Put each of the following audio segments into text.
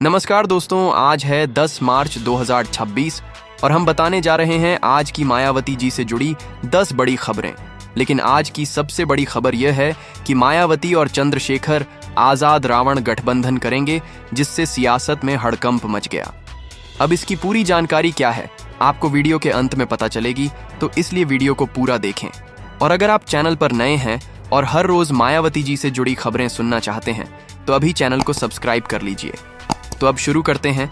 नमस्कार दोस्तों, आज है 10 मार्च 2026 और हम बताने जा रहे हैं आज की मायावती जी से जुड़ी 10 बड़ी खबरें। लेकिन आज की सबसे बड़ी खबर यह है कि मायावती और चंद्रशेखर आजाद रावण गठबंधन करेंगे, जिससे सियासत में हड़कंप मच गया। अब इसकी पूरी जानकारी क्या है आपको वीडियो के अंत में पता चलेगी, तो इसलिए वीडियो को पूरा देखें। और अगर आप चैनल पर नए हैं और हर रोज मायावती जी से जुड़ी खबरें सुनना चाहते हैं तो अभी चैनल को सब्सक्राइब कर लीजिए। तो अब शुरू करते हैं।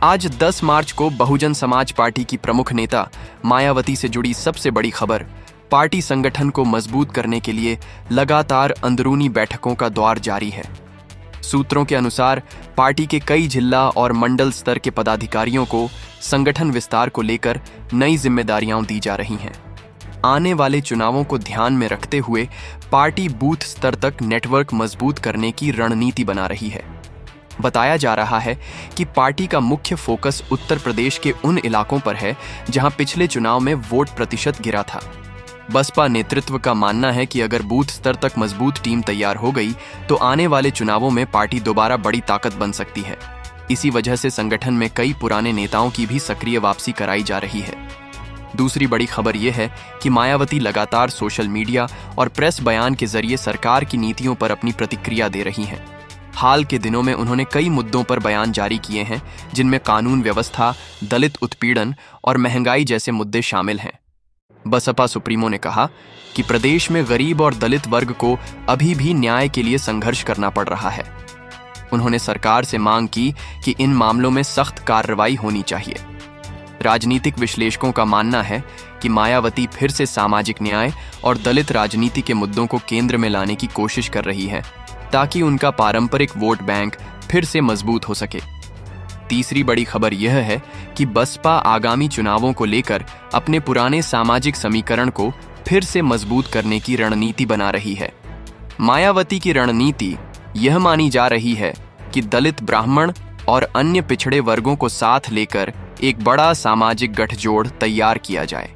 आज 10 मार्च को बहुजन समाज पार्टी की प्रमुख नेता मायावती से जुड़ी सबसे बड़ी खबर, पार्टी संगठन को मजबूत करने के लिए लगातार अंदरूनी बैठकों का दौर जारी है। सूत्रों के अनुसार पार्टी के कई जिला और मंडल स्तर के पदाधिकारियों को संगठन विस्तार को लेकर नई जिम्मेदारियां दी जा रही हैं। आने वाले चुनावों को ध्यान में रखते हुए पार्टी बूथ स्तर तक नेटवर्क मजबूत करने की रणनीति बना रही है। बताया जा रहा है कि पार्टी का मुख्य फोकस उत्तर प्रदेश के उन इलाकों पर है जहां पिछले चुनाव में वोट प्रतिशत गिरा था। बसपा नेतृत्व का मानना है कि अगर बूथ स्तर तक मजबूत टीम तैयार हो गई तो आने वाले चुनावों में पार्टी दोबारा बड़ी ताकत बन सकती है। इसी वजह से संगठन में कई पुराने नेताओं की भी सक्रिय वापसी कराई जा रही है। दूसरी बड़ी खबर यह है कि मायावती लगातार सोशल मीडिया और प्रेस बयान के जरिए सरकार की नीतियों पर अपनी प्रतिक्रिया दे रही हैं। हाल के दिनों में उन्होंने कई मुद्दों पर बयान जारी किए हैं, जिनमें कानून व्यवस्था, दलित उत्पीड़न और महंगाई जैसे मुद्दे शामिल हैं। बसपा सुप्रीमो ने कहा कि प्रदेश में गरीब और दलित वर्ग को अभी भी न्याय के लिए संघर्ष करना पड़ रहा है। उन्होंने सरकार से मांग की कि इन मामलों में सख्त कार्रवाई होनी चाहिए। राजनीतिक विश्लेषकों का मानना है कि मायावती फिर से सामाजिक न्याय और दलित राजनीति के मुद्दों को केंद्र में लाने की कोशिश कर रही है, ताकि उनका पारंपरिक वोट बैंक फिर से मजबूत हो सके। तीसरी बड़ी खबर यह है कि बसपा आगामी चुनावों को लेकर अपने पुराने सामाजिक समीकरण को फिर से मजबूत करने की रणनीति बना रही है। मायावती की रणनीति यह मानी जा रही है कि दलित, ब्राह्मण और अन्य पिछड़े वर्गों को साथ लेकर एक बड़ा सामाजिक गठजोड़ तैयार किया जाए।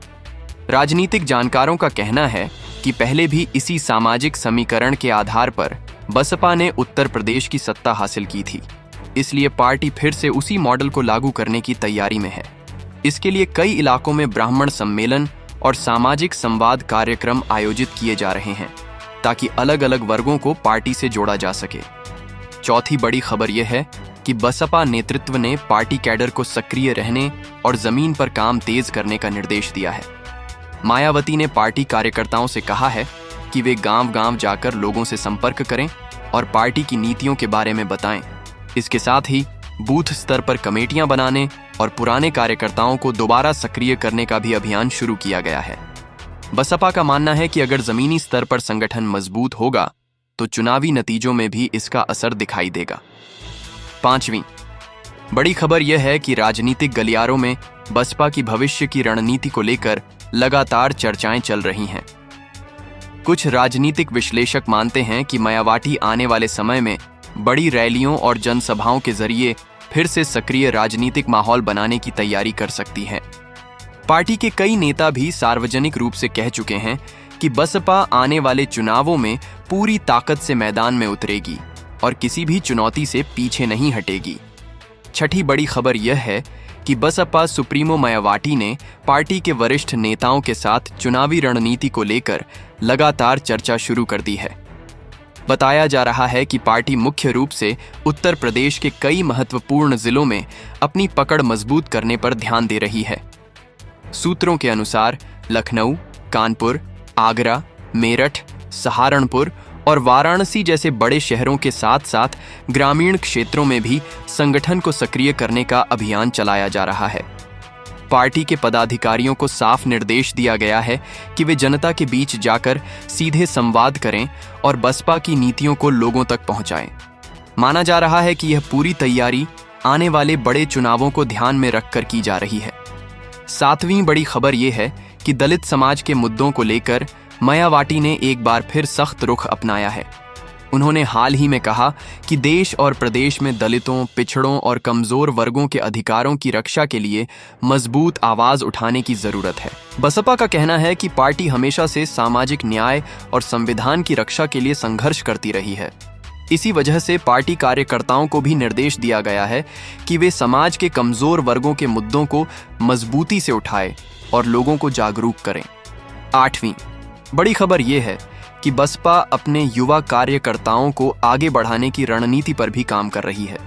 राजनीतिक जानकारों का कहना है कि पहले भी इसी सामाजिक समीकरण के आधार पर बसपा ने उत्तर प्रदेश की सत्ता हासिल की थी, इसलिए पार्टी फिर से उसी मॉडल को लागू करने की तैयारी में है। इसके लिए कई इलाकों में ब्राह्मण सम्मेलन और सामाजिक संवाद कार्यक्रम आयोजित किए जा रहे हैं, ताकि अलग अलग वर्गों को पार्टी से जोड़ा जा सके। चौथी बड़ी खबर यह है कि बसपा नेतृत्व ने पार्टी कैडर को सक्रिय रहने और जमीन पर काम तेज करने का निर्देश दिया है। मायावती ने पार्टी कार्यकर्ताओं से कहा है कि वे गांव-गांव जाकर लोगों से संपर्क करें और पार्टी की नीतियों के बारे में बताएं। इसके साथ ही बूथ स्तर पर कमेटियां बनाने और पुराने कार्यकर्ताओं को दोबारा सक्रिय करने का भी अभियान शुरू किया गया है। बसपा का मानना है कि अगर जमीनी स्तर पर संगठन मजबूत होगा तो चुनावी नतीजों में भी इसका असर दिखाई देगा। पांचवीं बड़ी खबर यह है कि राजनीतिक गलियारों में बसपा की भविष्य की रणनीति को लेकर लगातार चर्चाएं चल रही हैं। कुछ राजनीतिक विश्लेषक मानते हैं कि मायावती आने वाले समय में बड़ी रैलियों और जनसभाओं के जरिए फिर से सक्रिय राजनीतिक माहौल बनाने की तैयारी कर सकती है। पार्टी के कई नेता भी सार्वजनिक रूप से कह चुके हैं कि बसपा आने वाले चुनावों में पूरी ताकत से मैदान में उतरेगी और किसी भी चुनौती से पीछे नहीं हटेगी। छठी बड़ी खबर यह है कि बसपा सुप्रीमो मायावती ने पार्टी के वरिष्ठ नेताओं के साथ चुनावी रणनीति को लेकर लगातार चर्चा शुरू कर दी है। बताया जा रहा है कि पार्टी मुख्य रूप से उत्तर प्रदेश के कई महत्वपूर्ण जिलों में अपनी पकड़ मजबूत करने पर ध्यान दे रही है। सूत्रों के अनुसार लखनऊ, कानपुर, आगरा, मेरठ, सहारनपुर और वाराणसी जैसे बड़े शहरों के साथ साथ ग्रामीण क्षेत्रों में भी संगठन को सक्रिय करने का अभियान चलाया जा रहा है। पार्टी के पदाधिकारियों को साफ निर्देश दिया गया है कि वे जनता के बीच जाकर सीधे संवाद करें और बसपा की नीतियों को लोगों तक पहुंचाएं। माना जा रहा है कि यह पूरी तैयारी आने वाले बड़े चुनावों को ध्यान में रखकर की जा रही है। सातवीं बड़ी खबर यह है कि दलित समाज के मुद्दों को लेकर मायावती ने एक बार फिर सख्त रुख अपनाया है। उन्होंने हाल ही में कहा कि देश और प्रदेश में दलितों, पिछड़ों और कमजोर वर्गों के अधिकारों की रक्षा के लिए मजबूत आवाज उठाने की जरूरत है। बसपा का कहना है कि पार्टी हमेशा से सामाजिक न्याय और संविधान की रक्षा के लिए संघर्ष करती रही है। इसी वजह से पार्टी कार्यकर्ताओं को भी निर्देश दिया गया है कि वे समाज के कमजोर वर्गों के मुद्दों को मजबूती से उठाएं और लोगों को जागरूक करें। 8वीं बड़ी खबर यह है कि बसपा अपने युवा कार्यकर्ताओं को आगे बढ़ाने की रणनीति पर भी काम कर रही है।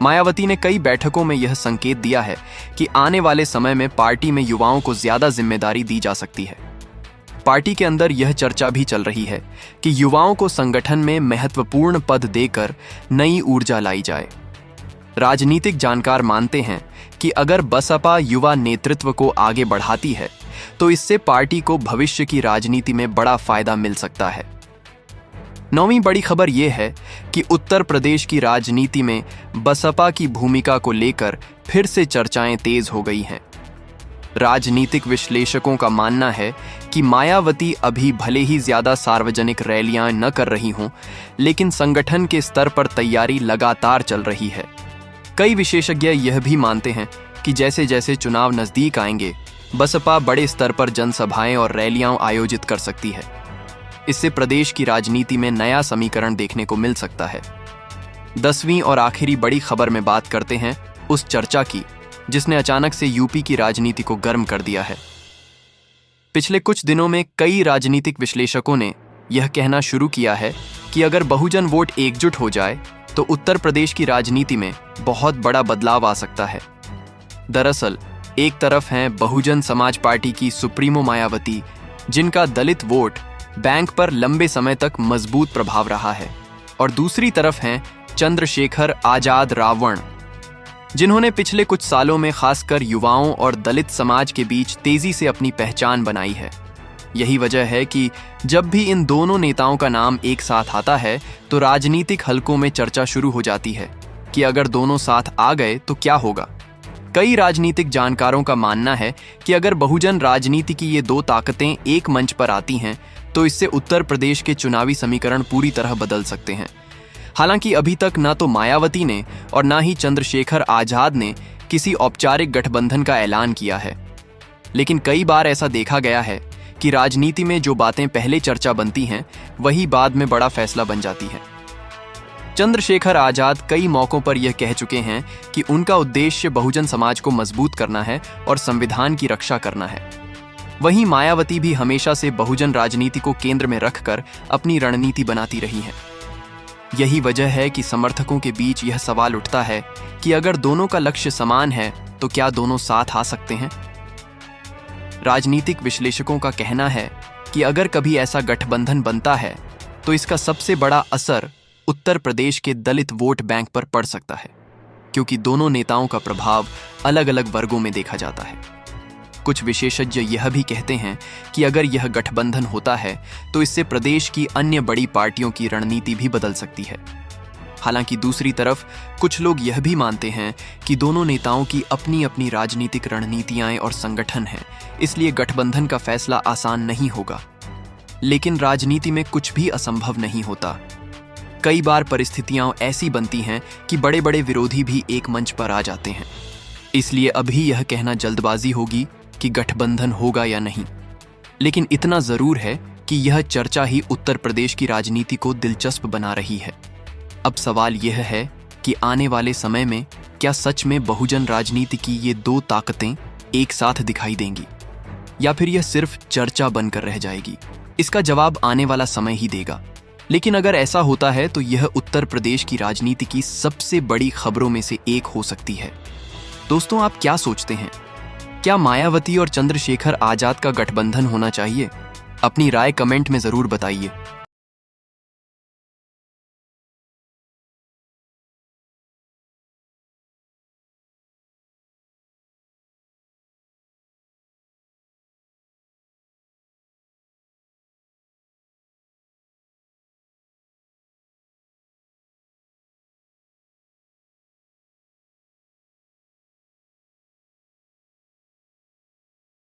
मायावती ने कई बैठकों में यह संकेत दिया है कि आने वाले समय में पार्टी में युवाओं को ज्यादा जिम्मेदारी दी जा सकती है। पार्टी के अंदर यह चर्चा भी चल रही है कि युवाओं को संगठन में महत्वपूर्ण पद देकर नई ऊर्जा लाई जाए। राजनीतिक जानकार मानते हैं कि अगर बसपा युवा नेतृत्व को आगे बढ़ाती है तो इससे पार्टी को भविष्य की राजनीति में बड़ा फायदा मिल सकता है। 9वीं बड़ी खबर यह है कि उत्तर प्रदेश की राजनीति में बसपा की भूमिका को लेकर फिर से चर्चाएं तेज हो गई हैं। राजनीतिक विश्लेषकों का मानना है कि मायावती अभी भले ही ज्यादा सार्वजनिक रैलियां न कर रही हों, लेकिन संगठन के स्तर पर तैयारी लगातार चल रही है। कई विशेषज्ञ यह भी मानते हैं कि जैसे जैसे चुनाव नजदीक आएंगे, बसपा बड़े स्तर पर जनसभाएं और रैलियां आयोजित कर सकती है। इससे प्रदेश की राजनीति में नया समीकरण देखने को मिल सकता है। 10वीं और आखिरी बड़ी खबर में बात करते हैं उस चर्चा की जिसने अचानक से यूपी की राजनीति को गर्म कर दिया है। पिछले कुछ दिनों में कई राजनीतिक विश्लेषकों ने यह कहना शुरू किया है कि अगर बहुजन वोट एकजुट हो जाए तो उत्तर प्रदेश की राजनीति में बहुत बड़ा बदलाव आ सकता है। दरअसल एक तरफ हैं बहुजन समाज पार्टी की सुप्रीमो मायावती, जिनका दलित वोट बैंक पर लंबे समय तक मजबूत प्रभाव रहा है, और दूसरी तरफ हैं चंद्रशेखर आजाद रावण, जिन्होंने पिछले कुछ सालों में खासकर युवाओं और दलित समाज के बीच तेजी से अपनी पहचान बनाई है। यही वजह है कि जब भी इन दोनों नेताओं का नाम एक साथ आता है तो राजनीतिक हलकों में चर्चा शुरू हो जाती है कि अगर दोनों साथ आ गए तो क्या होगा। कई राजनीतिक जानकारों का मानना है कि अगर बहुजन राजनीति की ये दो ताकतें एक मंच पर आती हैं तो इससे उत्तर प्रदेश के चुनावी समीकरण पूरी तरह बदल सकते हैं। हालांकि अभी तक न तो मायावती ने और न ही चंद्रशेखर आजाद ने किसी औपचारिक गठबंधन का ऐलान किया है, लेकिन कई बार ऐसा देखा गया है कि राजनीति में जो बातें पहले चर्चा बनती हैं वही बाद में बड़ा फैसला बन जाती है। चंद्रशेखर आजाद कई मौकों पर यह कह चुके हैं कि उनका उद्देश्य बहुजन समाज को मजबूत करना है और संविधान की रक्षा करना है। वहीं मायावती भी हमेशा से बहुजन राजनीति को केंद्र में रखकर अपनी रणनीति बनाती रही हैं। यही वजह है कि समर्थकों के बीच यह सवाल उठता है कि अगर दोनों का लक्ष्य समान है तो क्या दोनों साथ आ सकते हैं। राजनीतिक विश्लेषकों का कहना है कि अगर कभी ऐसा गठबंधन बनता है तो इसका सबसे बड़ा असर उत्तर प्रदेश के दलित वोट बैंक पर पड़ सकता है, क्योंकि दोनों नेताओं का प्रभाव अलग अलग वर्गों में देखा जाता है। कुछ विशेषज्ञ यह भी कहते हैं कि अगर यह गठबंधन होता है तो इससे प्रदेश की अन्य बड़ी पार्टियों की रणनीति भी बदल सकती है। हालांकि दूसरी तरफ कुछ लोग यह भी मानते हैं कि दोनों नेताओं की अपनी अपनी राजनीतिक रणनीतियां और संगठन हैं, इसलिए गठबंधन का फैसला आसान नहीं होगा। लेकिन राजनीति में कुछ भी असंभव नहीं होता। कई बार परिस्थितियां ऐसी बनती हैं कि बड़े बड़े विरोधी भी एक मंच पर आ जाते हैं। इसलिए अभी यह कहना जल्दबाजी होगी कि गठबंधन होगा या नहीं, लेकिन इतना जरूर है कि यह चर्चा ही उत्तर प्रदेश की राजनीति को दिलचस्प बना रही है। अब सवाल यह है कि आने वाले समय में क्या सच में बहुजन राजनीति की ये दो ताकतें एक साथ दिखाई देंगी या फिर यह सिर्फ चर्चा बनकर रह जाएगी। इसका जवाब आने वाला समय ही देगा। लेकिन अगर ऐसा होता है तो यह उत्तर प्रदेश की राजनीति की सबसे बड़ी खबरों में से एक हो सकती है। दोस्तों, आप क्या सोचते हैं? क्या मायावती और चंद्रशेखर आजाद का गठबंधन होना चाहिए? अपनी राय कमेंट में जरूर बताइए।